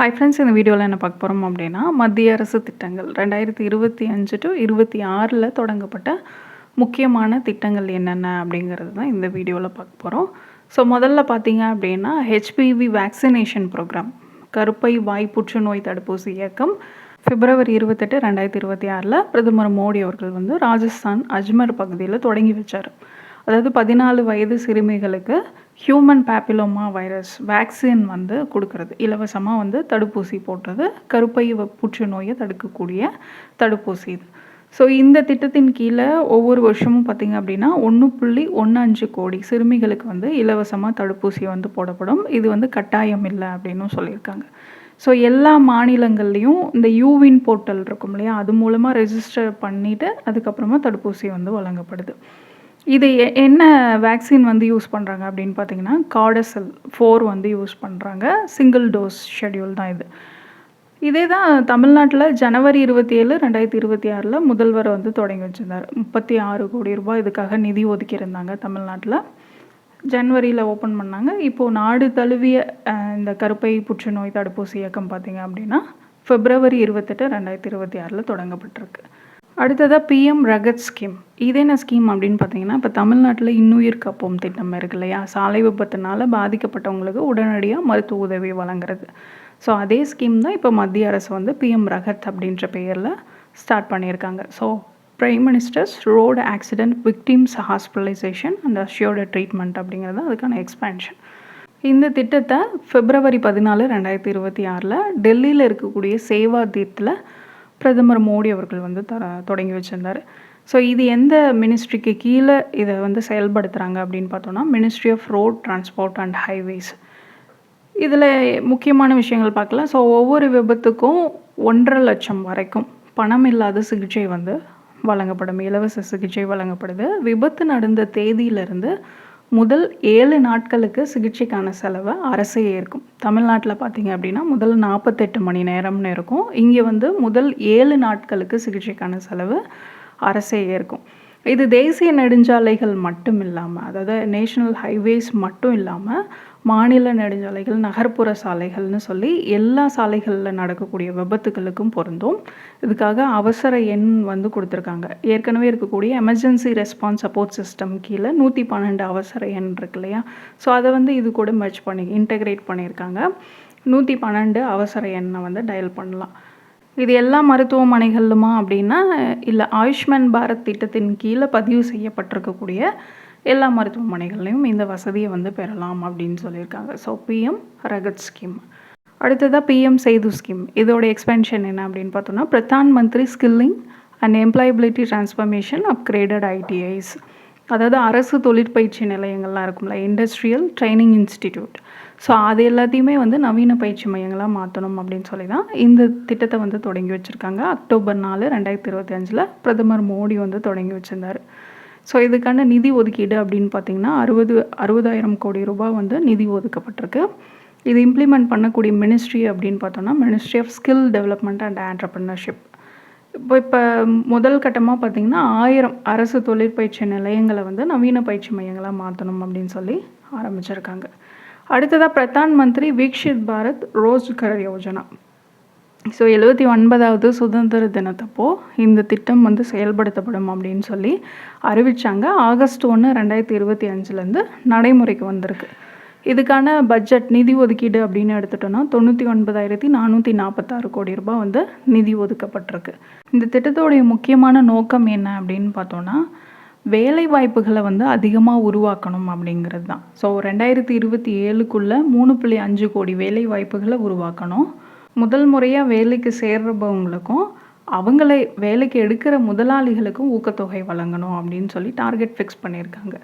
Hi friends, இந்த வீடியோவில் என்ன பார்க்க போகிறோம் அப்படின்னா, மத்திய அரசு திட்டங்கள் 2025 டு 26ல் தொடங்கப்பட்ட முக்கியமான திட்டங்கள் என்னென்ன அப்படிங்கிறது தான் இந்த வீடியோவில் பார்க்க போகிறோம். ஸோ முதல்ல பார்த்தீங்க அப்படின்னா, ஹெச்பிவி வேக்சினேஷன் ப்ரோக்ராம், கருப்பை வாய் புற்றுநோய் தடுப்பூசி இயக்கம் பிப்ரவரி 28, 2026ல் பிரதமர் மோடி அவர்கள் வந்து ராஜஸ்தான் அஜ்மர் பகுதியில் தொடங்கி வச்சார். அதாவது 14 வயது சிறுமிகளுக்கு ஹியூமன் பேப்பிலோமா வைரஸ் வேக்சின் வந்து கொடுக்கறது, இலவசமாக வந்து தடுப்பூசி போடுறது, கருப்பை புற்றுநோயை தடுக்கக்கூடிய தடுப்பூசி இது. ஸோ இந்த திட்டத்தின் கீழே ஒவ்வொரு வருஷமும் பார்த்திங்க அப்படின்னா 1.15 கோடி சிறுமிகளுக்கு வந்து இலவசமாக தடுப்பூசி வந்து போடப்படும். இது வந்து கட்டாயம் இல்லை அப்படின்னும் சொல்லியிருக்காங்க. ஸோ எல்லா மாநிலங்கள்லேயும் இந்த யூவின் போர்ட்டல் இருக்கும் இல்லையா, அது மூலமாக ரெஜிஸ்டர் பண்ணிவிட்டு அதுக்கப்புறமா தடுப்பூசி வந்து வழங்கப்படுது. இது என்ன வேக்சின் வந்து யூஸ் பண்ணுறாங்க அப்படின்னு பார்த்தீங்கன்னா, கார்டசெல் 4 வந்து யூஸ் பண்ணுறாங்க. சிங்கிள் டோஸ் ஷெட்யூல் தான் இது. இதே தான் தமிழ்நாட்டில் ஜனவரி 27, 2026ல் முதல்வர் வந்து தொடங்கி வச்சுருந்தார். 36 கோடி ரூபாய் இதுக்காக நிதி ஒதுக்கியிருந்தாங்க தமிழ்நாட்டில். ஜனவரியில் ஓப்பன் பண்ணாங்க. இப்போது நாடு தழுவிய இந்த கருப்பை புற்றுநோய் தடுப்பூசி இயக்கம் பார்த்திங்க அப்படின்னா பிப்ரவரி 28, 2026ல் தொடங்கப்பட்டிருக்கு. அடுத்ததாக பிஎம் ரகத் ஸ்கீம். இது என்ன ஸ்கீம் அப்படின்னு பார்த்தீங்கன்னா, இப்போ தமிழ்நாட்டில் இன்னுயிர் காப்போம் திட்டம் இருக்கு இல்லையா, சாலை விபத்துனால பாதிக்கப்பட்டவங்களுக்கு உடனடியாக மருத்துவ உதவி வழங்குறது. ஸோ அதே ஸ்கீம் தான் இப்போ மத்திய அரசு வந்து பிஎம் ரகத் அப்படின்ற பெயரில் ஸ்டார்ட் பண்ணியிருக்காங்க. So prime minister's road accident victims hospitalisation and assured treatment அப்படிங்கிறது அதுக்கான எக்ஸ்பேன்ஷன். இந்த திட்டத்தை பிப்ரவரி 14, 2026ல் டெல்லியில் இருக்கக்கூடிய சேவா தீர்த்தில் பிரதமர் மோடி அவர்கள் வந்து தொடங்கி வச்சுருந்தார். ஸோ இது எந்த மினிஸ்ட்ரிக்கு கீழே இதை வந்து செயல்படுத்துகிறாங்க அப்படின்னு பார்த்தோன்னா, ministry of road transport and highways. இதில் முக்கியமான விஷயங்கள் பார்க்கலாம். ஸோ ஒவ்வொரு விபத்துக்கும் 1.5 லட்சம் வரைக்கும் பணம் இல்லாத சிகிச்சை வந்து வழங்கப்படும், இலவச சிகிச்சை வழங்கப்படுது. விபத்து நடந்த தேதியிலிருந்து முதல் 7 நாட்களுக்கு சிகிச்சைக்கான செலவை அரசே ஏற்கும். தமிழ்நாட்டில் பார்த்திங்க அப்படின்னா முதல் 48 மணி நேரம்னு இருக்கும். இங்கே வந்து முதல் 7 நாட்களுக்கு சிகிச்சைக்கான செலவு அரசே ஏற்கும். இது தேசிய நெடுஞ்சாலைகள் மட்டும் இல்லாமல், அதாவது நேஷனல் ஹைவேஸ் மட்டும் இல்லாமல், மாநில நெடுஞ்சாலைகள், நகர்ப்புற சாலைகள்னு சொல்லி எல்லா சாலைகளில் நடக்கக்கூடிய விபத்துகளுக்கும் பொருந்தும். இதுக்காக அவசர எண் வந்து கொடுத்துருக்காங்க. ஏற்கனவே இருக்கக்கூடிய எமர்ஜென்சி ரெஸ்பான்ஸ் சப்போர்ட் சிஸ்டம் கீழே 112 அவசர எண் இருக்கு இல்லையா, ஸோ அதை வந்து இது கூட மெர்ஜ் பண்ணி இன்டெகிரேட் பண்ணியிருக்காங்க. 112 அவசர எண்ணை வந்து டயல் பண்ணலாம். இது எல்லா மருத்துவமனைகளுமா அப்படின்னா இல்லை, ஆயுஷ்மான் பாரத் திட்டத்தின் கீழே பதிவு செய்யப்பட்டிருக்கக்கூடிய எல்லா மருத்துவமனைகள்லையும் இந்த வசதியை வந்து பெறலாம் அப்படின்னு சொல்லியிருக்காங்க. So PM Rahat scheme. அடுத்ததாக பிஎம் சேது ஸ்கீம். இதோட எக்ஸ்பென்ஷன் என்ன அப்படின்னு பார்த்தோன்னா, Pradhan Mantri skilling and employability transformation upgraded ITIs. அதாவது அரசு தொழிற்பயிற்சி நிலையங்கள்லாம் இருக்கும்ல, இண்டஸ்ட்ரியல் ட்ரைனிங் இன்ஸ்டிடியூட். ஸோ அது எல்லாத்தையுமே வந்து நவீன பயிற்சி மையங்களாக மாற்றணும் அப்படின்னு சொல்லி தான் இந்த திட்டத்தை வந்து தொடங்கி வச்சுருக்காங்க. அக்டோபர் 4, 2025ல் பிரதமர் மோடி வந்து தொடங்கி வச்சுருந்தார். ஸோ இதுக்கான நிதி ஒதுக்கீடு அப்படின்னு பார்த்திங்கன்னா 60,000 கோடி ரூபாய் வந்து நிதி ஒதுக்கப்பட்டிருக்கு. இது இம்ப்ளிமெண்ட் பண்ணக்கூடிய மினிஸ்ட்ரி அப்படின்னு பார்த்தோன்னா, ministry of skill development and entrepreneurship. இப்போ முதல் கட்டமாக பார்த்திங்கன்னா 1000 அரசு தொழிற்பயிற்சி நிலையங்களை வந்து நவீன பயிற்சி மையங்களாக மாற்றணும் அப்படின்னு சொல்லி ஆரம்பிச்சிருக்காங்க. அடுத்ததாக பிரதான் மந்திரி வீக்ஷித் பாரத் ரோஜ்கர் யோஜனா. ஸோ 79வது சுதந்திர தினத்தப்போ இந்த திட்டம் வந்து செயல்படுத்தப்படும் அப்படின்னு சொல்லி அறிவித்தாங்க. ஆகஸ்ட் 1, 2025லேருந்து நடைமுறைக்கு வந்திருக்கு. இதுக்கான பட்ஜெட் நிதி ஒதுக்கீடு அப்படின்னு எடுத்துட்டோன்னா 99,446 கோடி ரூபாய் வந்து நிதி ஒதுக்கப்பட்டிருக்கு. இந்த திட்டத்தோடைய முக்கியமான நோக்கம் என்ன அப்படின்னு பார்த்தோன்னா, வேலை வாய்ப்புகளை வந்து அதிகமாக உருவாக்கணும் அப்படிங்கிறது தான். ஸோ 2027க்குள்ளே 3.5 கோடி வேலை வாய்ப்புகளை உருவாக்கணும். முதல் முறையாக வேலைக்கு சேர்றவங்களுக்கும் அவங்களே வேலைக்கு எடுக்கிற முதலாளிகளுக்கும் ஊக்கத்தொகை வழங்கணும் அப்படின்னு சொல்லி டார்கெட் ஃபிக்ஸ் பண்ணியிருக்காங்க.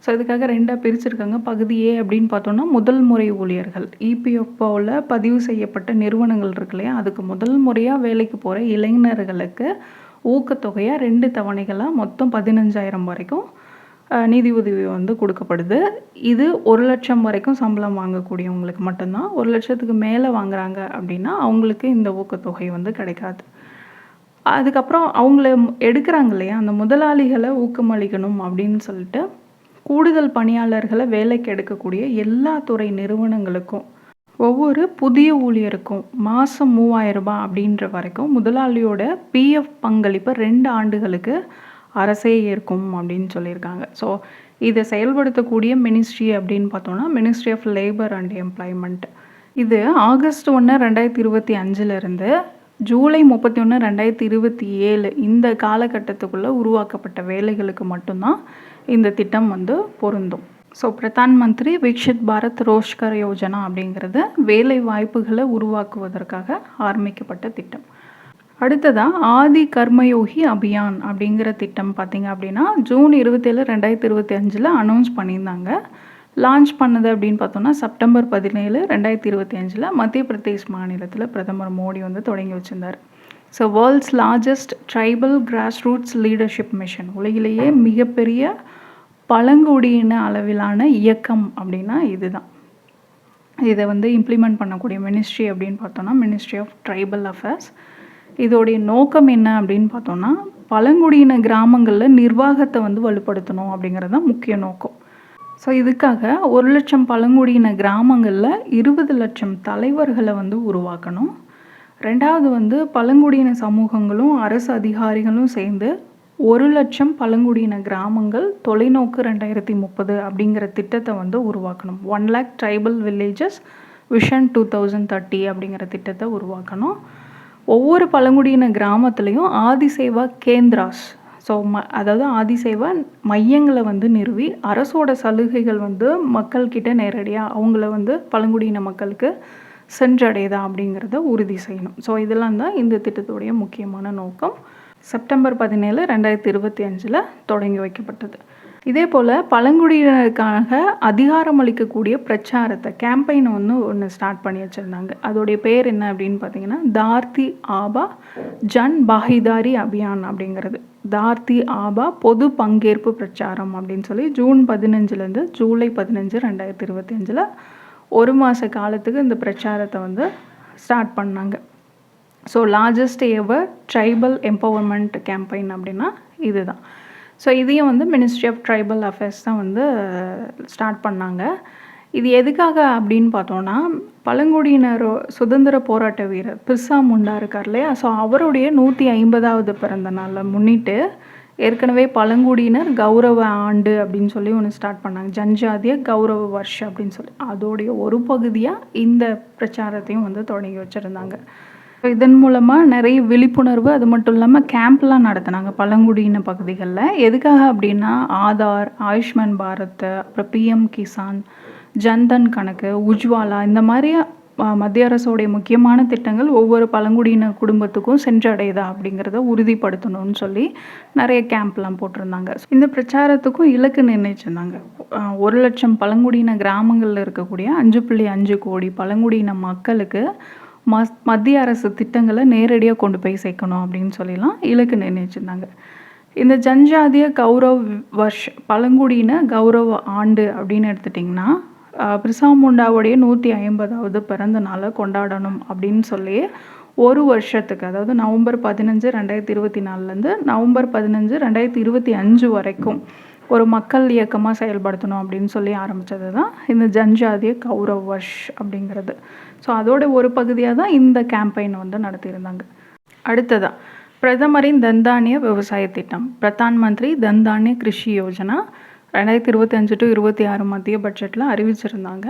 ஸோ இதுக்காக 2ஆக பிரிச்சிருக்காங்க. பகுதி ஏ அப்படின்னு பார்த்தோன்னா, முதல் முறை ஊழியர்கள், இபிஎஃப்ஓவில் பதிவு செய்யப்பட்ட நிறுவனங்கள் இருக்கு இல்லையா, அதுக்கு முதல் முறையாக வேலைக்கு போகிற இளைஞர்களுக்கு ஊக்கத்தொகையாக 2 தவணைகளாக மொத்தம் 15,000 வரைக்கும் நிதி உதவி வந்து கொடுக்கப்படுது. இது 1 லட்சம் வரைக்கும் சம்பளம் வாங்கக்கூடியவங்களுக்கு மட்டும்தான். 1 லட்சத்துக்கு மேலே வாங்குறாங்க அப்படின்னா அவங்களுக்கு இந்த ஊக்கத்தொகை வந்து கிடைக்காது. அதுக்கப்புறம் அவங்கள எடுக்கிறாங்க இல்லையா, அந்த முதலாளிகளை ஊக்கமளிக்கணும் அப்படின்னு சொல்லிட்டு கூடுதல் பணியாளர்களை வேலைக்கு எடுக்கக்கூடிய எல்லா துறை நிறுவனங்களுக்கும் ஒவ்வொரு புதிய ஊழியருக்கும் மாதம் 3000 ரூபாய் அப்படின்ற வரைக்கும் முதலாளியோட பிஎஃப் பங்களிப்பை 2 ஆண்டுகளுக்கு அரசே ஏற்கும் அப்படின்னு சொல்லியிருக்காங்க. ஸோ இதை செயல்படுத்தக்கூடிய மினிஸ்ட்ரி அப்படின்னு பார்த்தோன்னா ministry of labour and employment. இது ஆகஸ்ட் 1, 2025 ஜூலை 31, 2027 இந்த காலகட்டத்துக்குள்ளே உருவாக்கப்பட்ட வேலைகளுக்கு மட்டும்தான் இந்த திட்டம் வந்து பொருந்தும். ஸோ பிரதான் மந்திரி விக்ஷித் பாரத் ரோஷ்கர் யோஜனா அப்படிங்கிறது வேலை வாய்ப்புகளை உருவாக்குவதற்காக ஆரம்பிக்கப்பட்ட திட்டம். அடுத்ததாக ஆதி கர்மயோகி அபியான் அப்படிங்கிற திட்டம் பார்த்திங்க அப்படின்னா ஜூன் 27, 2025 அனௌன்ஸ் பண்ணியிருந்தாங்க. லான்ச் பண்ணது அப்படின்னு பார்த்தோன்னா செப்டம்பர் 17, 2025 மத்திய பிரதேஷ் மாநிலத்தில் பிரதமர் மோடி வந்து தொடங்கி வச்சுருந்தார். So world's largest tribal grassroots leadership mission, உலகிலேயே மிகப்பெரிய பழங்குடியின அளவிலான இயக்கம் அப்படின்னா இதுதான். இதை வந்து இம்ப்ளிமெண்ட் பண்ணக்கூடிய மினிஸ்ட்ரி அப்படின்னு பார்த்தோன்னா மினிஸ்ட்ரி ஆஃப் ட்ரைபல் அஃபேர்ஸ். இதோடைய நோக்கம் என்ன அப்படின்னு பார்த்தோன்னா பழங்குடியின கிராமங்களில் நிர்வாகத்தை வந்து வலுப்படுத்தணும் அப்படிங்கிறது தான் முக்கிய நோக்கம். ஸோ இதுக்காக 1,00,000 பழங்குடியின கிராமங்களில் 20 லட்சம் தலைவர்களை வந்து உருவாக்கணும். ரெண்டாவது வந்து பழங்குடியின சமூகங்களும் அரசு அதிகாரிகளும் சேர்ந்து 1,00,000 பழங்குடியின கிராமங்கள் தொலைநோக்கு 2030 அப்படிங்கிற திட்டத்தை வந்து உருவாக்கணும். 1 lakh ட்ரைபல் வில்லேஜஸ் விஷன் 2030 அப்படிங்கிற திட்டத்தை உருவாக்கணும். ஒவ்வொரு பழங்குடியின கிராமத்துலேயும் ஆதிசேவா கேந்திராஸ், ஸோ அதாவது ஆதிசேவா மையங்களை வந்து நிறுவி அரசோட சலுகைகள் வந்து மக்கள்கிட்ட நேரடியாக அவங்கள வந்து பழங்குடியின மக்களுக்கு சென்றடையுதா அப்படிங்கிறத உறுதி செய்யணும். ஸோ இதெல்லாம் தான் இந்த திட்டத்துடைய முக்கியமான நோக்கம். செப்டம்பர் 17, 2025 தொடங்கி வைக்கப்பட்டது. இதே போல் பழங்குடியினருக்காக அதிகாரம் அளிக்கக்கூடிய பிரச்சாரத்தை கேம்பெயினை வந்து ஒன்று ஸ்டார்ட் பண்ணி வச்சுருந்தாங்க. அதோடைய பேர் என்ன அப்படின்னு பார்த்தீங்கன்னா தார்த்தி ஆபா ஜன் பாகிதாரி அபியான் அப்படிங்கிறது. தார்த்தி ஆபா பொது பங்கேற்பு பிரச்சாரம் அப்படின்னு சொல்லி ஜூன் 15 ஜூலை 15, 2025 1 மாத காலத்துக்கு இந்த பிரச்சாரத்தை வந்து ஸ்டார்ட் பண்ணாங்க. ஸோ லார்ஜஸ்ட் எவர் ட்ரைபல் எம்பவர்மெண்ட் கேம்பெயின் அப்படின்னா இதுதான். ஸோ இதையும் வந்து மினிஸ்ட்ரி ஆஃப் ட்ரைபல் அஃபேர்ஸ் தான் வந்து ஸ்டார்ட் பண்ணாங்க. இது எதுக்காக அப்படின்னு பார்த்தோன்னா பழங்குடியினர் சுதந்திர போராட்ட வீரர் பிர்சா முண்டா இருக்கார் இல்லையா, ஸோ அவருடைய 150வது பிறந்த நாளை முன்னிட்டு ஏற்கனவே பழங்குடியினர் கௌரவ ஆண்டு அப்படின்னு சொல்லி ஒன்று ஸ்டார்ட் பண்ணாங்க, ஜன்ஜாதிய கௌரவ வர்ஷ் அப்படின்னு சொல்லி. அதோடைய ஒரு பகுதியாக இந்த பிரச்சாரத்தையும் வந்து தொடங்கி வச்சுருந்தாங்க. இதன் மூலமாக நிறைய விழிப்புணர்வு, அது மட்டும் இல்லாமல் கேம்ப்லாம் நடத்தினாங்க பழங்குடியின பகுதிகளில். எதுக்காக அப்படின்னா ஆதார், ஆயுஷ்மான் பாரத், அப்புறம் பிஎம் கிசான், ஜன்தன் கணக்கு, உஜ்வாலா இந்த மாதிரி மத்திய அரசோடைய முக்கியமான திட்டங்கள் ஒவ்வொரு பழங்குடியின குடும்பத்துக்கும் சென்றடையுதா அப்படிங்கிறத உறுதிப்படுத்தணும்னு சொல்லி நிறைய கேம்ப்லாம் போட்டிருந்தாங்க. இந்த பிரச்சாரத்துக்கும் இலக்கு நிர்ணயிச்சிருந்தாங்க. 1,00,000 பழங்குடியின கிராமங்களில் இருக்கக்கூடிய 5.5 கோடி பழங்குடியின மக்களுக்கு மத்திய அரசு திட்டங்களை நேரடியாக கொண்டு போய் சேர்க்கணும் அப்படின்னு சொல்லிலாம் இலக்கு நிர்ணயிச்சிருந்தாங்க. இந்த ஜன்ஜாதிய கௌரவ் வர்ஷ் பழங்குடியின கௌரவ ஆண்டு அப்படின்னு எடுத்துட்டிங்கன்னா பிர்சா முண்டாவுடைய 150வது பிறந்த நாளை கொண்டாடணும் அப்படின்னு சொல்லி ஒரு வருஷத்துக்கு, அதாவது நவம்பர் 15, 2024 நவம்பர் 15, 2025 வரைக்கும் ஒரு மக்கள் இயக்கமாக செயல்படுத்தணும் அப்படின்னு சொல்லி ஆரம்பித்தது தான் இந்த ஜன்ஜாதிய கௌரவ் வர்ஷ் அப்படிங்கிறது. ஸோ அதோட ஒரு பகுதியாக தான் இந்த கேம்பெயினை வந்து நடத்தியிருந்தாங்க. அடுத்ததாக பிரதமரின் தன்தானிய விவசாய திட்டம், பிரதான் மந்திரி தன்தானிய கிருஷி யோஜனா 2025 to 26 மத்திய பட்ஜெட்டில் அறிவிச்சிருந்தாங்க.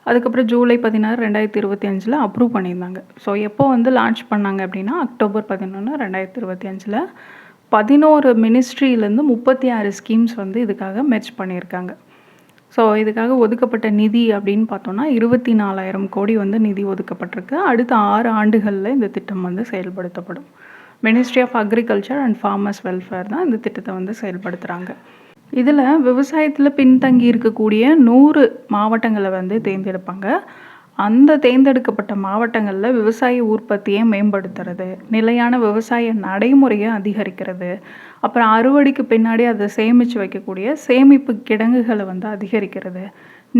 அதுக்கப்புறம் ஜூலை 16, 2025 அப்ரூவ் பண்ணியிருந்தாங்க. ஸோ எப்போ வந்து லான்ச் பண்ணாங்க அப்படின்னா அக்டோபர் 11, 2025 11 மினிஸ்ட்ரியிலேருந்து 36 ஸ்கீம்ஸ் வந்து இதுக்காக மெர்ஜ் பண்ணியிருக்காங்க. ஸோ இதுக்காக ஒதுக்கப்பட்ட நிதி அப்படின்னு பார்த்தோன்னா 24,000 கோடி வந்து நிதி ஒதுக்கப்பட்டிருக்கு. அடுத்த 6 ஆண்டுகளில் இந்த திட்டம் வந்து செயல்படுத்தப்படும். Ministry of agriculture and farmers welfare தான் இந்த திட்டத்தை வந்து செயல்படுத்துகிறாங்க. இதில் விவசாயத்தில் பின்தங்கி இருக்கக்கூடிய 100 மாவட்டங்களை வந்து தேர்ந்தெடுப்பாங்க. அந்த தேர்ந்தெடுக்கப்பட்ட மாவட்டங்களில் விவசாய உற்பத்தியை மேம்படுத்துறது, நிலையான விவசாய நடைமுறையை அதிகரிக்கிறது, அப்புறம் அறுவடைக்கு பின்னாடி அதை சேமித்து வைக்கக்கூடிய சேமிப்பு கிடங்குகளை வந்து அதிகரிக்கிறது,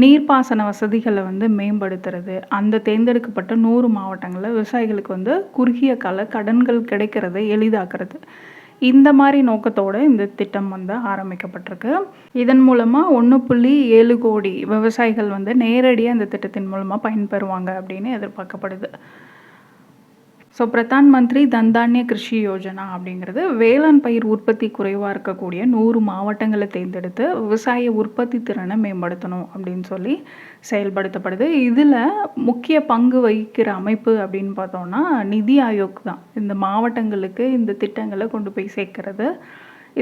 நீர்ப்பாசன வசதிகளை வந்து மேம்படுத்துறது, அந்த தேர்ந்தெடுக்கப்பட்ட 100 மாவட்டங்களில் விவசாயிகளுக்கு வந்து குறுகிய கால கடன்கள் கிடைக்கிறதை எளிதாக்குறது. இந்த மாதிரி நோக்கத்தோடு இந்த திட்டம் வந்து ஆரம்பிக்கப்பட்டிருக்கு. இதன் மூலமாக 1.7 கோடி விவசாயிகள் வந்து நேரடியாக இந்த திட்டத்தின் மூலமாக பயன்பெறுவாங்க அப்படின்னு எதிர்பார்க்கப்படுது. ஸோ பிரதான் மந்திரி தன்தானிய கிருஷி யோஜனா அப்படிங்கிறது வேளாண் பயிர் உற்பத்தி குறைவாக இருக்கக்கூடிய 100 மாவட்டங்களை தேர்ந்தெடுத்து விவசாய உற்பத்தி திறனை மேம்படுத்தணும் அப்படின்னு சொல்லி செயல்படுத்தப்படுது. இதில் முக்கிய பங்கு வகிக்கிற அமைப்பு அப்படின்னு பார்த்தோம்னா நிதி ஆயோக் தான். இந்த மாவட்டங்களுக்கு இந்த திட்டங்களை கொண்டு போய் சேர்க்கறது,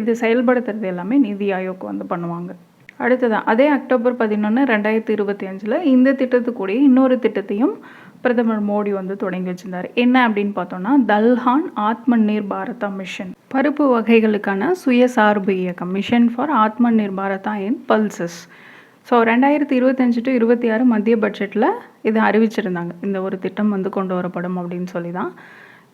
இது செயல்படுத்துறது எல்லாமே நிதி ஆயோக் வந்து பண்ணுவாங்க. அடுத்ததான் அதே அக்டோபர் 11, 2025 இந்த திட்டத்துக்குடைய இன்னொரு திட்டத்தையும் பிரதமர் மோடி வந்து தொடங்கி வச்சிருந்தார். என்ன அப்படின்னு பார்த்தோம்னா தல்ஹான் ஆத்ம நிர்பாரதா மிஷன், பருப்பு வகைகளுக்கான சுயசார்பு இயக்கம், மிஷன் ஃபார் ஆத்ம நிர்பாரதா இன் பல்சஸ். ஸோ 2025 to 26 மத்திய பட்ஜெட்டில் இதை அறிவிச்சிருந்தாங்க. இந்த ஒரு திட்டம் வந்து கொண்டு வரப்படும் அப்படின்னு சொல்லி தான்.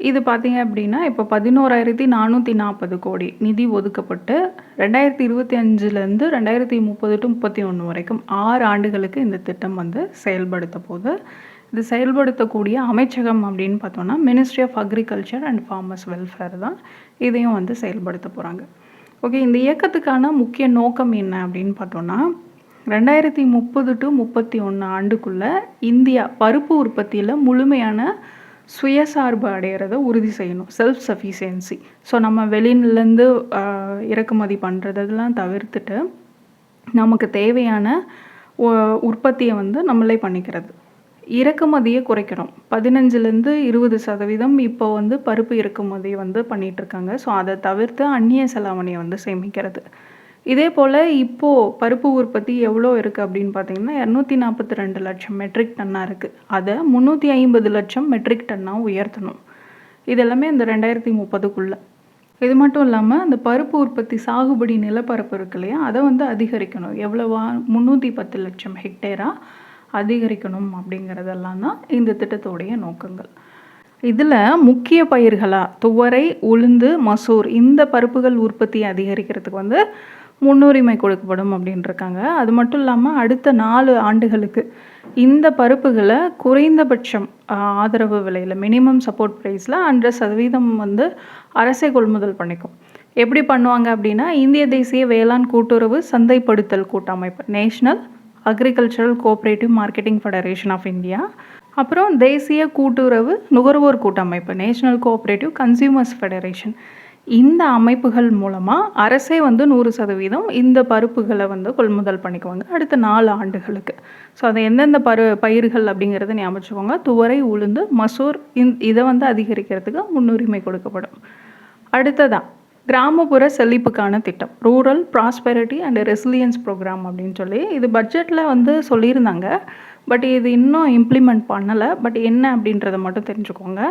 இது பார்த்தீங்க அப்படின்னா இப்போ 11,440 கோடி நிதி ஒதுக்கப்பட்டு 2025 2030 to 31 வரைக்கும் 6 ஆண்டுகளுக்கு இந்த திட்டம் வந்து செயல்படுத்த போகுது. இது செயல்படுத்தக்கூடிய அமைச்சகம் அப்படின்னு பார்த்தோன்னா ministry of agriculture and farmers welfare தான் இதையும் வந்து செயல்படுத்த போகிறாங்க. ஓகே, இந்த இயக்கத்துக்கான முக்கிய நோக்கம் என்ன அப்படின்னு பார்த்தோன்னா 2030 to 31 ஆண்டுக்குள்ளே இந்தியா பருப்பு உற்பத்தியில் முழுமையான சுயசார்பு அடையிறத உறுதி செய்யணும், செல்ஃப் சஃபிஷியன்சி. ஸோ நம்ம வெளியிலேருந்து இறக்குமதி பண்ணுறதெல்லாம் தவிர்த்துட்டு நமக்கு தேவையான உற்பத்தியை வந்து நம்மளே பண்ணிக்கிறது. இறக்குமதியை குறைக்கிறோம். 15-20% இப்போ வந்து பருப்பு இறக்குமதி வந்து பண்ணிகிட்ருக்காங்க. ஸோ அதை தவிர்த்து அந்நிய செலாவணியை வந்து சேமிக்கிறது. இதே போல் இப்போது பருப்பு உற்பத்தி எவ்வளோ இருக்குது அப்படின்னு பார்த்தீங்கன்னா 242 லட்சம் மெட்ரிக் டன்னாக இருக்குது. அதை 350 லட்சம் மெட்ரிக் டன்னாக உயர்த்தணும். இதெல்லாமே இந்த 2030க்குள்ளே. இது மட்டும் இல்லாமல் அந்த பருப்பு உற்பத்தி சாகுபடி நிலப்பரப்பு இருக்கு இல்லையா, அதை வந்து அதிகரிக்கணும். எவ்வளவா 310 லட்சம் ஹெக்டேராக அதிகரிக்கணும் அப்படிங்கிறதெல்லாம் தான் இந்த திட்டத்தோடைய நோக்கங்கள். இதில் முக்கிய பயிர்களாக துவரை, உளுந்து, மசூர் இந்த பருப்புகள் உற்பத்தியை அதிகரிக்கிறதுக்கு வந்து முன்னுரிமை கொடுக்கப்படும் அப்படின்ட்டுருக்காங்க. அது மட்டும் இல்லாமல் அடுத்த 4 ஆண்டுகளுக்கு இந்த பருப்புகளை குறைந்தபட்சம் ஆதரவு விலையில் மினிமம் சப்போர்ட் ப்ரைஸில் 100% வந்து அரசே கொள்முதல் பண்ணிக்கும். எப்படி பண்ணுவாங்க அப்படின்னா இந்திய தேசிய வேளாண் கூட்டுறவு சந்தைப்படுத்தல் கூட்டமைப்பு, national agricultural cooperative marketing federation of India, அப்புறம் தேசிய கூட்டுறவு நுகர்வோர் கூட்டமைப்பு, நேஷ்னல் கோஆப்ரேட்டிவ் கன்சியூமர்ஸ் ஃபெடரேஷன், இந்த அமைப்புகள் மூலமாக அரசே வந்து 100% இந்த பருப்புகளை வந்து கொள்முதல் பண்ணிக்குவாங்க அடுத்த 4 ஆண்டுகளுக்கு. ஸோ அதை எந்தெந்த பயிர்கள் அப்படிங்கிறத ஞாபகம் வச்சுக்கோங்க. துவரை, உளுந்து, மசூர் இதை வந்து அதிகரிக்கிறதுக்கு முன்னுரிமை கொடுக்கப்படும். அடுத்ததான் கிராமப்புற செழிப்புக்கான திட்டம், rural prosperity and resilience programme அப்படின்னு சொல்லி இது பட்ஜெட்டில் வந்து சொல்லியிருந்தாங்க. பட் இது இன்னும் இம்ப்ளிமெண்ட் பண்ணலை. பட் என்ன அப்படின்றத மட்டும் தெரிஞ்சுக்கோங்க.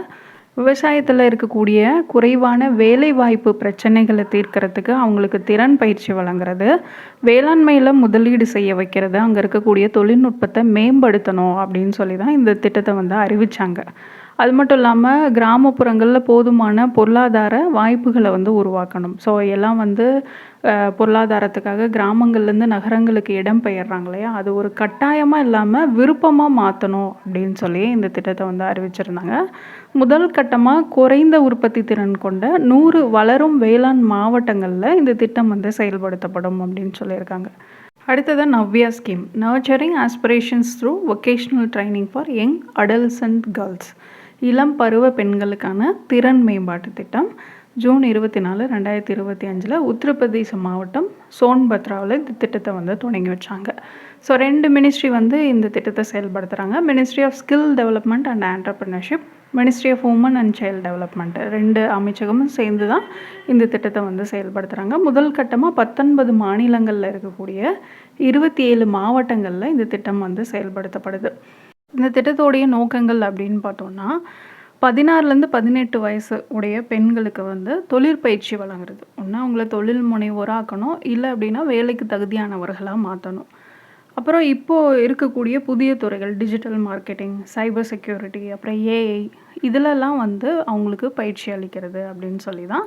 விவசாயத்தில் இருக்கக்கூடிய குறைவான வேலைவாய்ப்பு பிரச்சனைகளை தீர்க்கறதுக்கு அவங்களுக்கு திறன் பயிற்சி வழங்குறது, வேளாண்மையில் முதலீடு செய்ய வைக்கிறது, அங்கே இருக்கக்கூடிய தொழில்நுட்பத்தை மேம்படுத்தணும் அப்படின்னு சொல்லி தான் இந்த திட்டத்தை வந்து அறிவித்தாங்க. அது மட்டும் இல்லாமல் கிராமப்புறங்களில் போதுமான பொருளாதார வாய்ப்புகளை வந்து உருவாக்கணும். ஸோ எல்லாம் வந்து பொருளாதாரத்துக்காக கிராமங்கள்லேருந்து நகரங்களுக்கு இடம் பெயர்றாங்க இல்லையா, அது ஒரு கட்டாயமாக இல்லாமல் விருப்பமாக மாற்றணும் அப்படின்னு சொல்லி இந்த திட்டத்தை வந்து அறிவிச்சிருந்தாங்க. முதல் கட்டமாக குறைந்த உற்பத்தி திறன் கொண்ட 100 வளரும் வேளாண் மாவட்டங்களில் இந்த திட்டம் வந்து செயல்படுத்தப்படும் அப்படின்னு சொல்லியிருக்காங்க. அடுத்தது Navya scheme, nurturing aspirations through vocational training for young adolescent girls, இளம் பருவ பெண்களுக்கான திறன் மேம்பாட்டு திட்டம். ஜூன் 24, 2025 உத்தரப்பிரதேச மாவட்டம் சோன்பத்ராவில் இந்த திட்டத்தை வந்து தொடங்கி வச்சாங்க. ஸோ 2 மினிஸ்ட்ரி வந்து இந்த திட்டத்தை செயல்படுத்துகிறாங்க. Ministry of skill development and entrepreneurship, ministry of women and child development, 2 அமைச்சகமும் சேர்ந்து தான் இந்த திட்டத்தை வந்து செயல்படுத்துகிறாங்க. முதல் கட்டமாக 19 மாநிலங்களில் இருக்கக்கூடிய 27 மாவட்டங்களில் இந்த திட்டம் வந்து செயல்படுத்தப்படுது. இந்த திட்டத்தோடைய நோக்கங்கள் அப்படின்னு பார்த்தோன்னா 16-18 வயசு உடைய பெண்களுக்கு வந்து தொழிற்பயிற்சி வழங்குறது. ஒன்று அவங்கள தொழில் முனைவோராக்கணும், இல்லை அப்படின்னா வேலைக்கு தகுதியானவர்களாக மாற்றணும். அப்புறம் இப்போது இருக்கக்கூடிய புதிய துறைகள் டிஜிட்டல் மார்க்கெட்டிங், சைபர் செக்யூரிட்டி, அப்புறம் ஏஐ, இதிலெல்லாம் வந்து அவங்களுக்கு பயிற்சி அளிக்கிறது அப்படின்னு சொல்லி தான்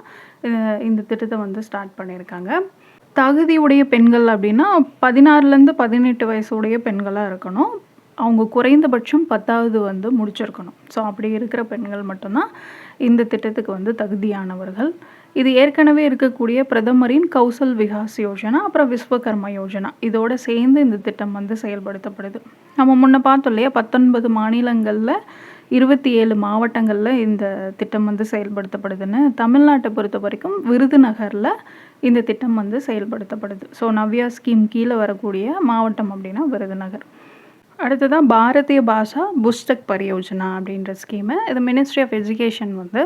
இந்த திட்டத்தை வந்து ஸ்டார்ட் பண்ணியிருக்காங்க. தகுதியுடைய பெண்கள் அப்படின்னா 16-18 வயசுடைய பெண்களாக இருக்கணும். அவங்க குறைந்தபட்சம் 10வது வந்து முடிச்சிருக்கணும். ஸோ அப்படி இருக்கிற பெண்கள் மட்டும்தான் இந்த திட்டத்துக்கு வந்து தகுதியானவர்கள். இது ஏற்கனவே இருக்கக்கூடிய பிரதமரின் கௌசல் விகாஸ் யோஜனா, அப்புறம் விஸ்வகர்மா யோஜனா இதோட சேர்ந்து இந்த திட்டம் வந்து செயல்படுத்தப்படுது. நம்ம முன்ன பார்த்தோம் இல்லையா, 19 மாநிலங்களில் 27 மாவட்டங்களில் இந்த திட்டம் வந்து செயல்படுத்தப்படுதுன்னு. தமிழ்நாட்டை பொறுத்த வரைக்கும் விருதுநகரில் இந்த திட்டம் வந்து செயல்படுத்தப்படுது. ஸோ நவ்யா ஸ்கீம் கீழே வரக்கூடிய மாவட்டம் அப்படின்னா விருதுநகர். அடுத்ததான் பாரதிய பாஷா புஸ்தக் பரியோஜனா அப்படின்ற ஸ்கீமு. இது மினிஸ்ட்ரி ஆஃப் எஜுகேஷன் வந்து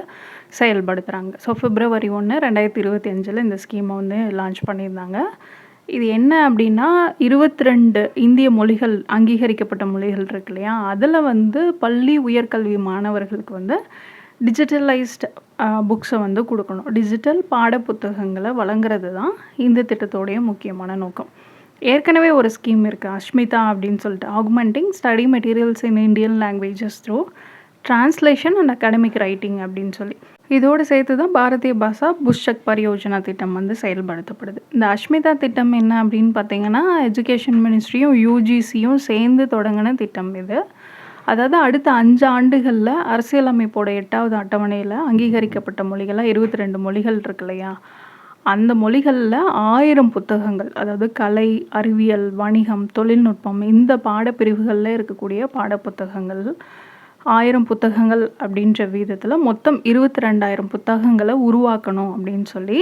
செயல்படுத்துகிறாங்க. ஸோ February 1, 2025 இந்த ஸ்கீமை வந்து லான்ச் பண்ணியிருந்தாங்க. இது என்ன அப்படின்னா 22 இந்திய மொழிகள், அங்கீகரிக்கப்பட்ட மொழிகள் இருக்கு இல்லையா, அதில் வந்து பள்ளி உயர்கல்வி மாணவர்களுக்கு வந்து டிஜிட்டலைஸ்ட் புக்ஸை வந்து கொடுக்கணும். டிஜிட்டல் பாட புத்தகங்களை வழங்குறது தான் இந்த திட்டத்தோடைய முக்கியமான நோக்கம். ஏற்கனவே ஒரு ஸ்கீம் இருக்குது, அஷ்மிதா அப்படின்னு சொல்லிட்டு, ஆகுமெண்டிங் study materials in Indian languages through translation and academic writing அப்படின்னு சொல்லி. இதோடு சேர்த்து தான் பாரதிய பாஷா புஸ்தக் பரியோஜனா திட்டம் வந்து செயல்படுத்தப்படுது. இந்த அஷ்மிதா திட்டம் என்ன அப்படின்னு பார்த்தீங்கன்னா, எஜுகேஷன் மினிஸ்ட்ரியும் யூஜிசியும் சேர்ந்து தொடங்கின திட்டம் இது. அதாவது அடுத்த 5 ஆண்டுகளில் அரசியலமைப்போட 8வது அட்டவணையில் அங்கீகரிக்கப்பட்ட மொழிகளாக 22 மொழிகள் இருக்கு இல்லையா, அந்த மொழிகளில் 1000 புத்தகங்கள், அதாவது கலை, அறிவியல், வணிகம், தொழில்நுட்பம் இந்த பாடப்பிரிவுகளில் இருக்கக்கூடிய பாடப்புத்தகங்கள் 1000 புத்தகங்கள் அப்படின்ற வீதத்தில் மொத்தம் 22,000 புத்தகங்களை உருவாக்கணும் அப்படின்னு சொல்லி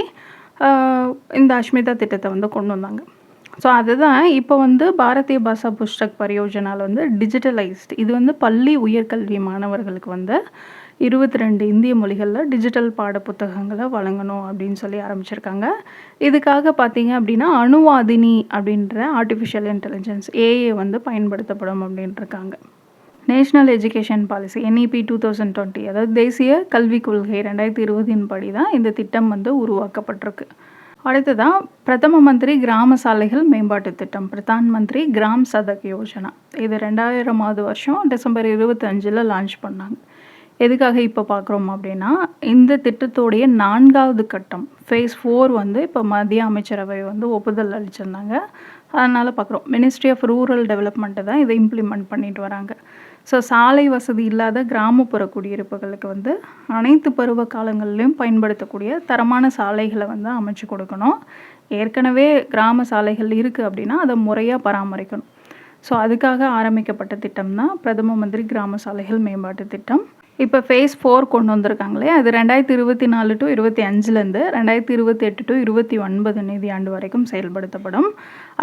இந்த அஷ்மிதா திட்டத்தை வந்து கொண்டு வந்தாங்க. ஸோ அதுதான் இப்போ வந்து பாரதிய பாஷா புஸ்தக் பரியோஜனாவில் வந்து டிஜிட்டலைஸ்டு, இது வந்து பள்ளி உயர்கல்வி மாணவர்களுக்கு வந்து 22 இந்திய மொழிகளில் டிஜிட்டல் பாட புத்தகங்களை வழங்கணும் அப்படின்னு சொல்லி ஆரம்பிச்சிருக்காங்க. இதுக்காக பார்த்தீங்க அப்படின்னா அணுவாதினி அப்படின்ற ஆர்டிஃபிஷியல் இன்டெலிஜென்ஸ் ஏஏ வந்து பயன்படுத்தப்படும் அப்படின்ட்டுருக்காங்க. நேஷ்னல் எஜுகேஷன் பாலிசி NEP 2020, அதாவது தேசிய கல்விக் கொள்கை 2020 படி தான் இந்த திட்டம் வந்து உருவாக்கப்பட்டிருக்கு. அடுத்ததான் பிரதம மந்திரி கிராம சாலைகள் மேம்பாட்டு திட்டம், பிரதான் மந்திரி கிராம் சதக் யோஜனா. இது 2000வது வருஷம் டிசம்பர் 25 லான்ச் பண்ணாங்க. எதுக்காக இப்போ பார்க்குறோம் அப்படின்னா, இந்த திட்டத்தோடைய 4வது கட்டம் ஃபேஸ் 4 வந்து இப்போ மத்திய அமைச்சரவை வந்து ஒப்புதல் அளிச்சிருந்தாங்க. அதனால் பார்க்குறோம், மினிஸ்ட்ரி ஆஃப் ரூரல் டெவலப்மெண்ட்டு தான் இதை இம்ப்ளிமெண்ட் பண்ணிட்டு வராங்க. ஸோ சாலை வசதி இல்லாத கிராமப்புற குடியிருப்புகளுக்கு வந்து அனைத்து பருவ காலங்கள்லையும் பயன்படுத்தக்கூடிய தரமான சாலைகளை வந்து அமைச்சு கொடுக்கணும். ஏற்கனவே கிராம சாலைகள் இருக்குது அப்படின்னா அதை முறையாக பராமரிக்கணும். ஸோ அதுக்காக ஆரம்பிக்கப்பட்ட திட்டம் தான் பிரதம மந்திரி கிராம சாலைகள் மேம்பாட்டு திட்டம். இப்போ ஃபேஸ் 4 கொண்டு வந்திருக்காங்களே, அது 2024 to 25லேருந்து 2028 to 29 நிதியாண்டு வரைக்கும் செயல்படுத்தப்படும்.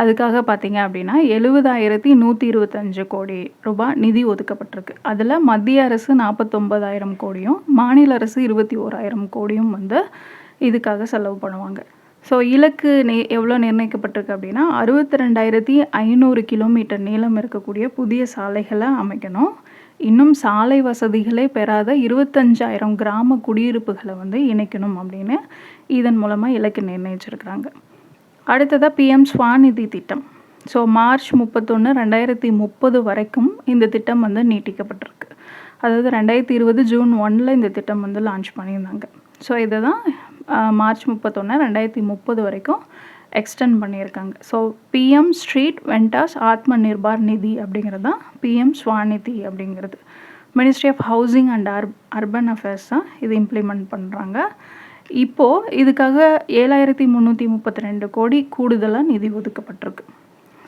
அதுக்காக பார்த்தீங்க அப்படின்னா 70,125 கோடி ரூபாய் நிதி ஒதுக்கப்பட்டிருக்கு. அதில் மத்திய அரசு 49,000 கோடியும் மாநில அரசு 21,000 கோடியும் வந்து இதுக்காக செலவு பண்ணுவாங்க. ஸோ இலக்கு எவ்வளோ நிர்ணயிக்கப்பட்டிருக்கு அப்படின்னா 62,500 கிலோமீட்டர் நீளம் இருக்கக்கூடிய புதிய சாலைகளை அமைக்கணும். இன்னும் சாலை வசதிகளே பெறாத 25,000 கிராம குடியிருப்புகளை வந்து இணைக்கணும் அப்படின்னு இதன் மூலமாக இலக்கு நிர்ணயிச்சிருக்கிறாங்க. அடுத்ததாக PM ஸ்வாநிதி திட்டம். ஸோ மார்ச் 31, 2030 வரைக்கும் இந்த திட்டம் வந்து நீட்டிக்கப்பட்டிருக்கு. அதாவது 2020 ஜூன் 1 இந்த திட்டம் வந்து லான்ச் பண்ணியிருந்தாங்க. ஸோ இதை தான் மார்ச் 31, 2030 வரைக்கும் எக்ஸ்டெண்ட் பண்ணியிருக்காங்க. So PM street வெண்டாஸ் Atma Nirbhar நிதி அப்படிங்கிறது தான் PM ஸ்வாநிதி அப்படிங்கிறது. Ministry of housing and urban affairs தான் இது இம்ப்ளிமெண்ட் பண்ணுறாங்க. இப்போது இதுக்காக 7,332 கோடி கூடுதலாக நிதி ஒதுக்கப்பட்டிருக்கு.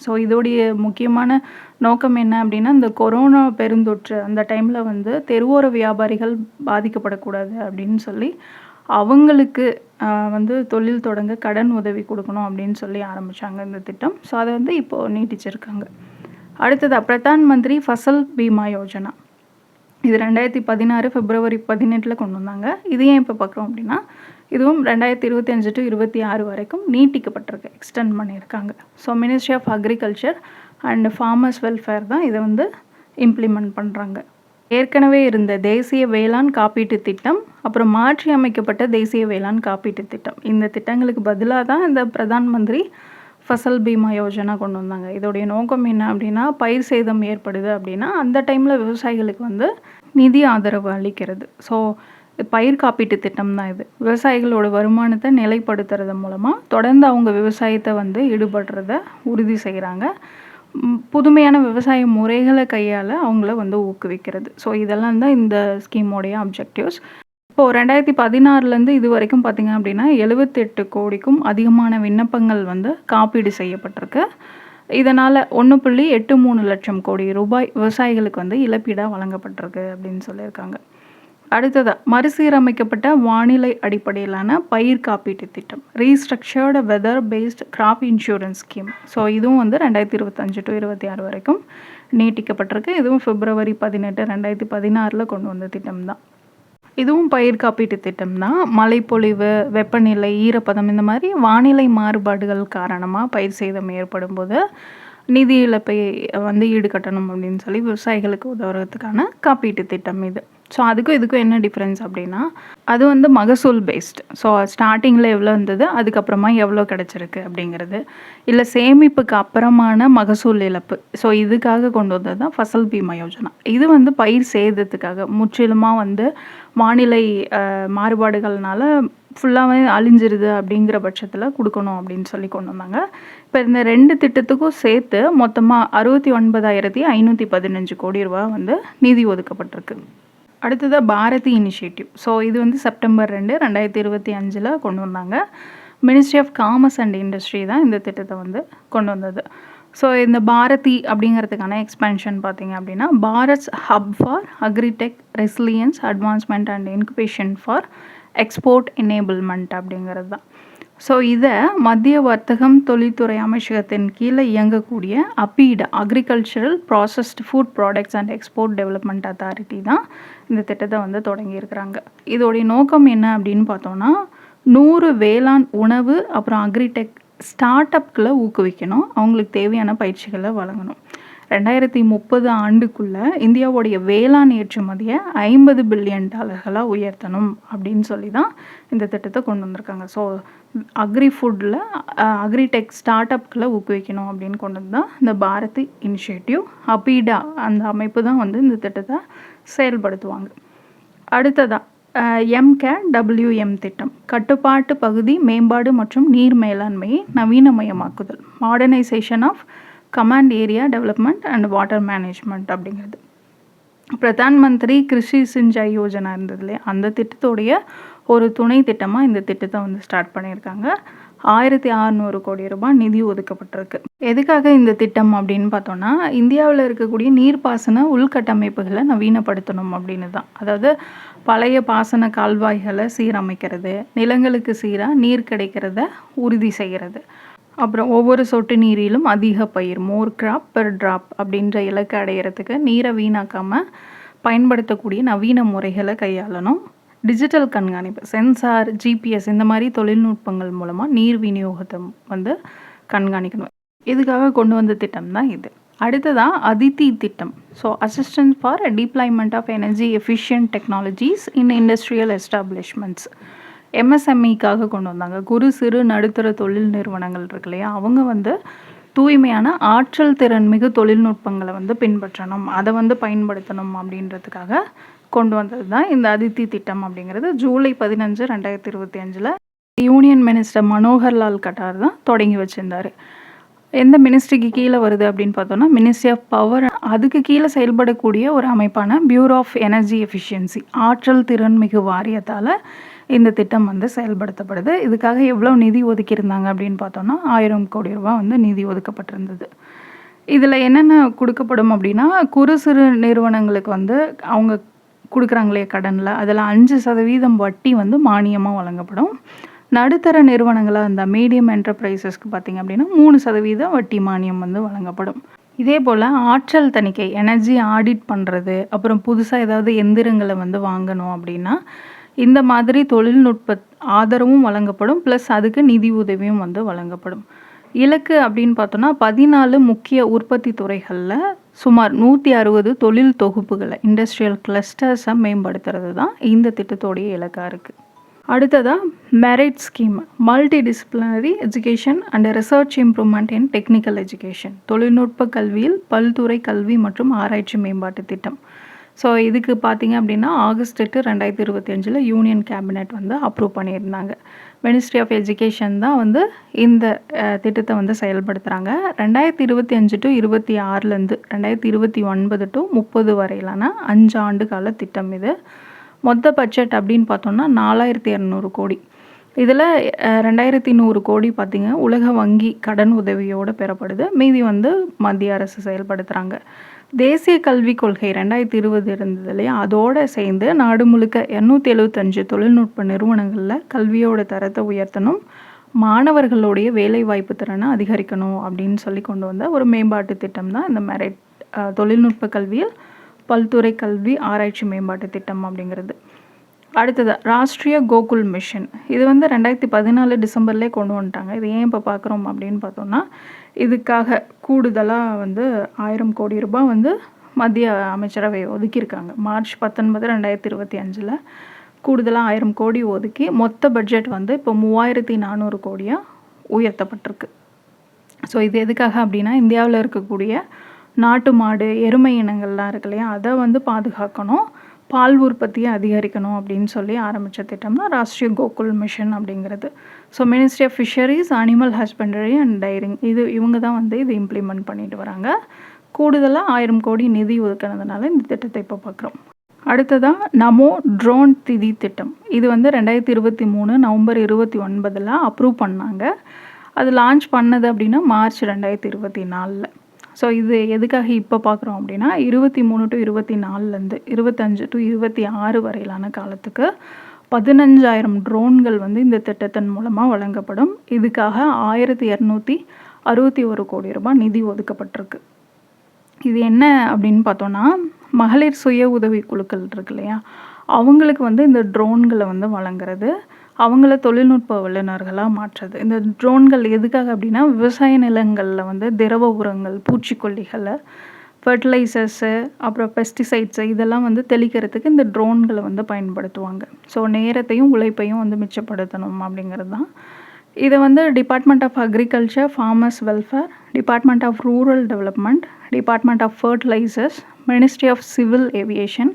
ஸோ இதோடைய முக்கியமான நோக்கம் என்ன அப்படின்னா, இந்த கொரோனா பெருந்தொற்று அந்த டைமில் வந்து தெருவோர வியாபாரிகள் பாதிக்கப்படக்கூடாது அப்படின்னு சொல்லி அவங்களுக்கு வந்து தொழில் தொடங்க கடன் உதவி கொடுக்கணும் அப்படின்னு சொல்லி ஆரம்பித்தாங்க இந்த திட்டம். ஸோ அதை வந்து இப்போது நீட்டிச்சிருக்காங்க. அடுத்தது பிரதான் மந்திரி ஃபசல் பீமா யோஜனா. இது 2016 February 18 கொண்டு வந்தாங்க. இது ஏன் இப்போ பார்க்குறோம் அப்படின்னா, இதுவும் 2025 to 26 வரைக்கும் நீட்டிக்கப்பட்டிருக்கு, எக்ஸ்டெண்ட் பண்ணியிருக்காங்க. So ministry of agriculture and farmers welfare தான் இதை வந்து இம்ப்ளிமெண்ட் பண்ணுறாங்க. ஏற்கனவே இருந்த தேசிய வேளாண் காப்பீட்டு திட்டம், அப்புறம் மாற்றி அமைக்கப்பட்ட தேசிய வேளாண் காப்பீட்டு திட்டம், இந்த திட்டங்களுக்கு பதிலாக தான் இந்த பிரதான் மந்திரி ஃபசல் பீமா யோஜனா கொண்டு வந்தாங்க. இதோடைய நோக்கம் என்ன அப்படின்னா, பயிர் சேதம் ஏற்படுது அப்படின்னா அந்த டைமில் விவசாயிகளுக்கு வந்து நிதி ஆதரவு அளிக்கிறது. ஸோ பயிர் காப்பீட்டு திட்டம் தான் இது. விவசாயிகளோட வருமானத்தை நிலைப்படுத்துறது மூலமாக தொடர்ந்து அவங்க விவசாயத்தை வந்து ஈடுபடுறத உறுதி செய்கிறாங்க. புதுமையான விவசாய முறைகளை கையால் அவங்கள வந்து ஊக்குவிக்கிறது. ஸோ இதெல்லாம் தான் இந்த ஸ்கீமோடைய அப்ஜெக்டிவ்ஸ். இப்போது 2016லேருந்து இது வரைக்கும் பார்த்திங்க அப்படின்னா 78 கோடிக்கும் அதிகமான விண்ணப்பங்கள் வந்து காப்பீடு செய்யப்பட்டிருக்கு. இதனால் 1.83 லட்சம் கோடி ரூபாய் விவசாயிகளுக்கு வந்து இழப்பீடாக வழங்கப்பட்டிருக்கு அப்படின்னு சொல்லியிருக்காங்க. அடுத்ததாக மறுசீரமைக்கப்பட்ட வானிலை அடிப்படையிலான பயிர் காப்பீட்டு திட்டம், restructured weather based crop insurance scheme. So இதுவும் வந்து 2025 to 26 வரைக்கும் நீட்டிக்கப்பட்டிருக்கு. இதுவும் February 18, 2016 கொண்டு வந்த திட்டம் தான். இதுவும் பயிர் காப்பீட்டு திட்டம் தான். மழைப்பொழிவு, வெப்பநிலை, ஈரப்பதம் இந்த மாதிரி வானிலை மாறுபாடுகள் காரணமாக பயிர் சேதம் ஏற்படும் போது நிதி இழப்பை வந்து ஈடுகட்டணும் அப்படின்னு சொல்லி விவசாயிகளுக்கு உதவுறதுக்கான காப்பீட்டு திட்டம் இது. ஸோ அதுக்கும் இதுக்கும் என்ன டிஃப்ரென்ஸ் அப்படின்னா, அது வந்து மகசூல் பேஸ்டு. ஸோ ஸ்டார்டிங்கில் எவ்வளோ இருந்தது, அதுக்கப்புறமா எவ்வளோ கிடச்சிருக்கு அப்படிங்கிறது, இல்லை சேமிப்புக்கு அப்புறமான மகசூல் இழப்பு. ஸோ இதுக்காக கொண்டு வந்தது தான் ஃபசல் பீமா யோஜனா. இது வந்து பயிர் சேதத்துக்காக முற்றிலுமாக வந்து வானிலை மாறுபாடுகள்னால ஃபுல்லாகவே அழிஞ்சிருது அப்படிங்கிற பட்சத்தில் கொடுக்கணும் அப்படின்னு சொல்லி கொண்டு வந்தாங்க. இப்போ இந்த 2 திட்டத்துக்கும் சேர்த்து மொத்தமாக 69,515 கோடி ரூபா வந்து நிதி ஒதுக்கப்பட்டிருக்கு. அடுத்ததாக பாரதி இனிஷியேட்டிவ். ஸோ இது வந்து September 2, 2025 கொண்டு வந்தாங்க. Ministry of commerce and industry தான் இந்த திட்டத்தை வந்து கொண்டு வந்தது. ஸோ இந்த பாரதி அப்படிங்கிறதுக்கான எக்ஸ்பென்ஷன் பார்த்திங்க அப்படின்னா, Bharat's hub for agritech resilience advancement and incubation for export enablement அப்படிங்கிறது தான். ஸோ இதை மத்திய வர்த்தகம் தொழில்துறை அமைச்சகத்தின் கீழே இயங்கக்கூடிய அப்பீடா, agricultural processed food products and export development authority தான் இந்த திட்டத்தை வந்து தொடங்கியிருக்கிறாங்க. இதோடைய நோக்கம் என்ன அப்படின்னு பார்த்தோன்னா, 100 வேளாண் உணவு அப்புறம் அக்ரிடெக் ஸ்டார்ட் அப்களை ஊக்குவிக்கணும், அவங்களுக்கு தேவையான பயிற்சிகளை வழங்கணும். 2030 ஆண்டுக்குள்ளே இந்தியாவுடைய வேளாண் ஏற்றுமதியை $50 பில்லியன் உயர்த்தணும் அப்படின்னு சொல்லி தான் இந்த திட்டத்தை கொண்டு வந்திருக்காங்க. ஸோ அக்ரி ஃபுட்டில் அக்ரிடெக் ஸ்டார்ட் அப்களை ஊக்குவிக்கணும் அப்படின்னு கொண்டு வந்து தான் இந்த பாரதி இனிஷியேட்டிவ், அப்பீடா அந்த அமைப்பு தான் வந்து இந்த திட்டத்தை செயல்படுத்துவாங்க. அடுத்ததாக MCAWM திட்டம், கட்டுப்பாட்டு பகுதி மேம்பாடு மற்றும் நீர் மேலாண்மையை நவீனமயமாக்குதல், modernisation of command area development and water management அப்படிங்கிறது. பிரதான் மந்திரி கிருஷி சிஞ்சாய் யோஜனா இருந்தது இல்லையா, அந்த திட்டத்தோடைய ஒரு துணை திட்டமாக இந்த திட்டத்தை வந்து ஸ்டார்ட் பண்ணியிருக்காங்க. 1600 கோடி ரூபாய் நிதி ஒதுக்கப்பட்டிருக்கு. எதுக்காக இந்த திட்டம் அப்படின்னு பார்த்தோன்னா, இந்தியாவில் இருக்கக்கூடிய நீர்ப்பாசன உள்கட்டமைப்புகளை நவீனப்படுத்தணும் அப்படின்னு தான். அதாவது பழைய பாசன கால்வாய்களை சீரமைக்கிறது, நிலங்களுக்கு சீராக நீர் கிடைக்கிறத உறுதி செய்கிறது, அப்புறம் ஒவ்வொரு சொட்டு நீரிலும் அதிக பயிர், மோர் கிராப் பெர் ட்ராப் அப்படின்ற இலக்கை அடையிறதுக்கு நீரை வீணாக்காமல் பயன்படுத்தக்கூடிய நவீன முறைகளை கையாளணும். டிஜிட்டல் கண்காணிப்பு, சென்சார், ஜிபிஎஸ் இந்த மாதிரி தொழில்நுட்பங்கள் மூலமாக நீர் விநியோகத்தை வந்து கண்காணிக்கணும். இதுக்காக கொண்டு வந்த திட்டம் தான் இது. அடுத்ததாக அதித்தி திட்டம். So assistance for deployment of energy efficient technologies in industrial establishments, MSMEக்காக கொண்டு வந்தாங்க. குறு சிறு நடுத்தர தொழில் நிறுவனங்கள் இருக்கு இல்லையா, அவங்க வந்து தூய்மையான ஆற்றல் திறன் மிகு தொழில்நுட்பங்களை வந்து பின்பற்றணும், அதை வந்து பயன்படுத்தணும் அப்படின்றதுக்காக கொண்டு வந்தது தான் இந்த அதித்தி திட்டம் அப்படிங்கிறது. July 15, 2025 union minister Manohar Lal Khattar தான் தொடங்கி வச்சுருந்தார். எந்த மினிஸ்ட்ரிக்கு கீழே வருது அப்படின்னு பார்த்தோன்னா, மினிஸ்ட்ரி ஆஃப் பவர். அதுக்கு கீழே செயல்படக்கூடிய ஒரு அமைப்பான பியூரோ ஆஃப் எனர்ஜி எஃபிஷியன்சி, ஆற்றல் திறன் மிகு வாரியத்தால் இந்த திட்டம் வந்து செயல்படுத்தப்படுது. இதுக்காக எவ்வளோ நிதி ஒதுக்கியிருந்தாங்க அப்படின்னு பார்த்தோன்னா, 1000 கோடி ரூபாய் வந்து நிதி ஒதுக்கப்பட்டிருந்தது. இதில் என்னென்ன கொடுக்கப்படும் அப்படின்னா, குறு சிறு நிறுவனங்களுக்கு வந்து அவங்க கொடுக்குறாங்களே கடனில், அதில் 5% வட்டி வந்து மானியமாக வழங்கப்படும். நடுத்தர நிறுவனங்களாக இந்த மீடியம் என்டர்பிரைசஸ்க்கு பார்த்திங்க அப்படின்னா 3% வட்டி மானியம் வந்து வழங்கப்படும். இதே போல் ஆற்றல் தணிக்கை, எனர்ஜி ஆடிட் பண்ணுறது, அப்புறம் புதுசாக ஏதாவது எந்திரங்களை வந்து வாங்கணும் அப்படின்னா இந்த மாதிரி தொழில்நுட்ப ஆதரவும் வழங்கப்படும், ப்ளஸ் அதுக்கு நிதி உதவியும் வந்து வழங்கப்படும். இலக்கு அப்படின்னு பார்த்தோன்னா, 14 முக்கிய உற்பத்தி துறைகளில் சுமார் 160 தொழில் தொகுப்புகளை, இண்டஸ்ட்ரியல் கிளஸ்டர்ஸை மேம்படுத்துறது தான் இந்த திட்டத்தோடைய இலக்காக இருக்குது. அடுத்ததாக merit scheme, multi disciplinary education and research improvement in technical education, தொழில்நுட்ப கல்வியில் பல்துறை கல்வி மற்றும் ஆராய்ச்சி மேம்பாட்டு திட்டம். ஸோ இதுக்கு பார்த்திங்க அப்படின்னா August 8, 2025 யூனியன் கேபினெட் வந்து அப்ரூவ் பண்ணியிருந்தாங்க. மினிஸ்ட்ரி ஆஃப் எஜுகேஷன் தான் வந்து இந்த திட்டத்தை வந்து செயல்படுத்துகிறாங்க. 2025 to 26 2029 to 30 வரையிலான 5 ஆண்டு கால திட்டம் இது. மொத்த பட்ஜெட் அப்படின்னு பார்த்தோம்னா 4200 கோடி. இதில் 2100 கோடி பார்த்திங்க உலக வங்கி கடன் உதவியோடு பெறப்படுது. மீதி வந்து மத்திய அரசு செயல்படுத்துகிறாங்க. தேசிய கல்விக் கொள்கை 2020 இருந்தது இல்லையா, அதோடு சேர்ந்து நாடு முழுக்க 275 தொழில்நுட்ப நிறுவனங்களில் கல்வியோட தரத்தை உயர்த்தணும், மாணவர்களுடைய வேலைவாய்ப்பு திறனை அதிகரிக்கணும் அப்படின்னு சொல்லி கொண்டு வந்த ஒரு மேம்பாட்டு திட்டம் தான் இந்த மெரிட் தொழில்நுட்ப கல்வியில் பல்துறை கல்வி ஆராய்ச்சி மேம்பாட்டு திட்டம் அப்படிங்கிறது. அடுத்தது ராஷ்ட்ரிய கோகுல் மிஷன். இது வந்து 2014 டிசம்பர்லேயே கொண்டு வந்துட்டாங்க. இது ஏன் இப்போ பார்க்குறோம் அப்படின்னு பார்த்தோம்னா, இதுக்காக கூடுதலாக வந்து 1000 கோடி ரூபாய் வந்து மத்திய அமைச்சரவை ஒதுக்கியிருக்காங்க. மார்ச் 19, 2025 கூடுதலாக 1000 கோடி ஒதுக்கி மொத்த பட்ஜெட் வந்து இப்போ 3400 கோடியாக உயர்த்தப்பட்டிருக்கு. ஸோ இது எதுக்காக அப்படின்னா, இந்தியாவில் இருக்கக்கூடிய நாட்டு மாடு எருமை இனங்கள்லாம் இருக்கு இல்லையா, அதை வந்து பாதுகாக்கணும், பால் உற்பத்தியை அதிகரிக்கணும் அப்படின்னு சொல்லி ஆரம்பித்த திட்டம் தான் ராஷ்ட்ரிய கோகுல் மிஷன் அப்படிங்கிறது. So ministry of fisheries, animal husbandry and dairying இவங்க தான் வந்து இது இம்ப்ளிமெண்ட் பண்ணிட்டு வராங்க. கூடுதலாக 1000 கோடி நிதி ஒதுக்கினதுனால இந்த திட்டத்தை இப்போ பார்க்குறோம். அடுத்ததாக நமோ ட்ரோன் திதி திட்டம். இது வந்து 2023 நவம்பர் 29 அப்ரூவ் பண்ணாங்க. அது லான்ச் பண்ணது அப்படின்னா மார்ச் 2024. ஸோ இது எதுக்காக இப்போ பார்க்குறோம் அப்படின்னா, 23 to 24 25 to 26 வரையிலான காலத்துக்கு 15000 ட்ரோன்கள் வந்து இந்த திட்டத்தின் மூலமாக வழங்கப்படும். இதுக்காக 1261 கோடி ரூபாய் நிதி ஒதுக்கப்பட்டிருக்கு. இது என்ன அப்படின்னு பார்த்தோன்னா, மகளிர் சுய உதவி குழுக்கள் இருக்கு இல்லையா, அவங்களுக்கு வந்து இந்த ட்ரோன்களை வந்து வழங்குறது, அவங்கள தொழில்நுட்ப வல்லுநர்களாக மாற்றுறது. இந்த ட்ரோன்கள் எதுக்காக அப்படின்னா, விவசாய நிலங்களில் வந்து திரவ உரங்கள், பூச்சிக்கொல்லிகளை, ஃபர்டிலைசர்ஸு, அப்புறம் பெஸ்டிசைட்ஸு இதெல்லாம் வந்து தெளிக்கிறதுக்கு இந்த ட்ரோன்களை வந்து பயன்படுத்துவாங்க. ஸோ நேரத்தையும் உழைப்பையும் வந்து மிச்சப்படுத்தணும் அப்படிங்கிறது தான். இதை வந்து department of agriculture, farmers welfare, department of rural development, department of fertilisers, ministry of civil aviation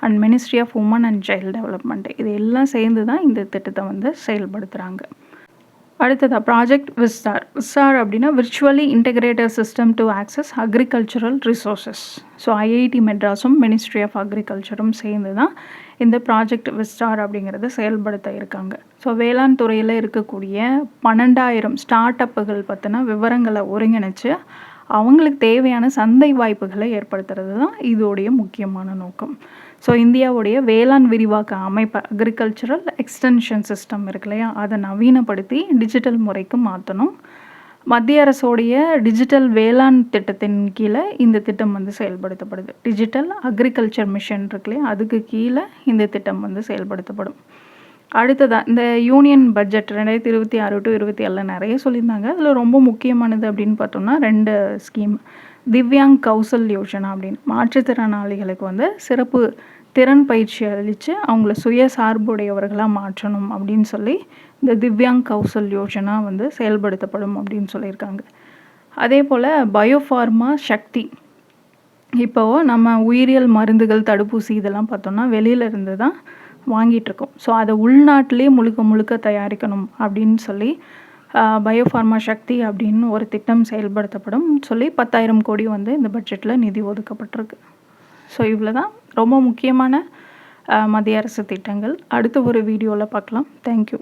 and ministry of women and child development இது எல்லாம் சேர்ந்து தான் இந்த திட்டத்தை வந்து செயல்படுத்துகிறாங்க. அடுத்ததாக ப்ராஜெக்ட் விஸ்டார். விஸ்டார் அப்படின்னா virtually integrated system to access agricultural resources. So IIT மெட்ராஸும் மினிஸ்ட்ரி ஆஃப் அக்ரிகல்ச்சரும் சேர்ந்து தான் இந்த ப்ராஜெக்ட் விஸ்டார் அப்படிங்கிறத செயல்படுத்த இருக்காங்க. ஸோ வேளாண் துறையில் இருக்கக்கூடிய 12000 ஸ்டார்ட் அப்புகள் பற்றின விவரங்களை ஒருங்கிணைச்சு அவங்களுக்கு தேவையான சந்தை வாய்ப்புகளை ஏற்படுத்துறது தான் இதோடைய முக்கியமான நோக்கம். ஸோ இந்தியாவுடைய வேளாண் விரிவாக்க அமைப்பு அக்ரிகல்ச்சரல் எக்ஸ்டென்ஷன் சிஸ்டம் இருக்கு இல்லையா, அதை நவீனப்படுத்தி டிஜிட்டல் முறைக்கு மாற்றணும். மத்திய அரசோடைய டிஜிட்டல் வேளாண் திட்டத்தின் கீழே இந்த திட்டம் வந்து செயல்படுத்தப்படுது. டிஜிட்டல் அக்ரிகல்ச்சர் மிஷன் இருக்கு இல்லையா, அதுக்கு கீழே இந்த திட்டம் வந்து செயல்படுத்தப்படும். அடுத்ததாக இந்த யூனியன் பட்ஜெட் 2026 to 27 நிறைய சொல்லியிருந்தாங்க. அதில் ரொம்ப முக்கியமானது அப்படின்னு பார்த்தோம்னா 2 ஸ்கீம். திவ்யாங் கௌசல் யோஜனா அப்படின்னு மாற்றுத்திறனாளிகளுக்கு வந்து சிறப்பு திறன் பயிற்சி அளித்து அவங்கள சுய சார்புடையவர்களாக மாற்றணும் அப்படின்னு சொல்லி இந்த திவ்யாங் கௌசல் யோஜனா வந்து செயல்படுத்தப்படும் அப்படின்னு சொல்லியிருக்காங்க. அதே போல் பயோஃபார்மா சக்தி. இப்போது நம்ம உயிரியல் மருந்துகள், தடுப்பூசி இதெல்லாம் பார்த்தோம்னா வெளியிலேருந்து தான் வாங்கிட்டுருக்கோம். ஸோ அதை உள்நாட்டிலே முழுக்க தயாரிக்கணும் அப்படின்னு சொல்லி பயோஃபார்மா சக்தி அப்படின்னு ஒரு திட்டம் செயல்படுத்தப்படும் சொல்லி 10,000 கோடி வந்து இந்த பட்ஜெட்டில் நிதி ஒதுக்கப்பட்டிருக்கு. ஸோ இவ்வளோ தான் ரொம்ப முக்கியமான மத்திய அரசு திட்டங்கள். அடுத்த ஒரு வீடியோவில் பார்க்கலாம். தேங்க்யூ.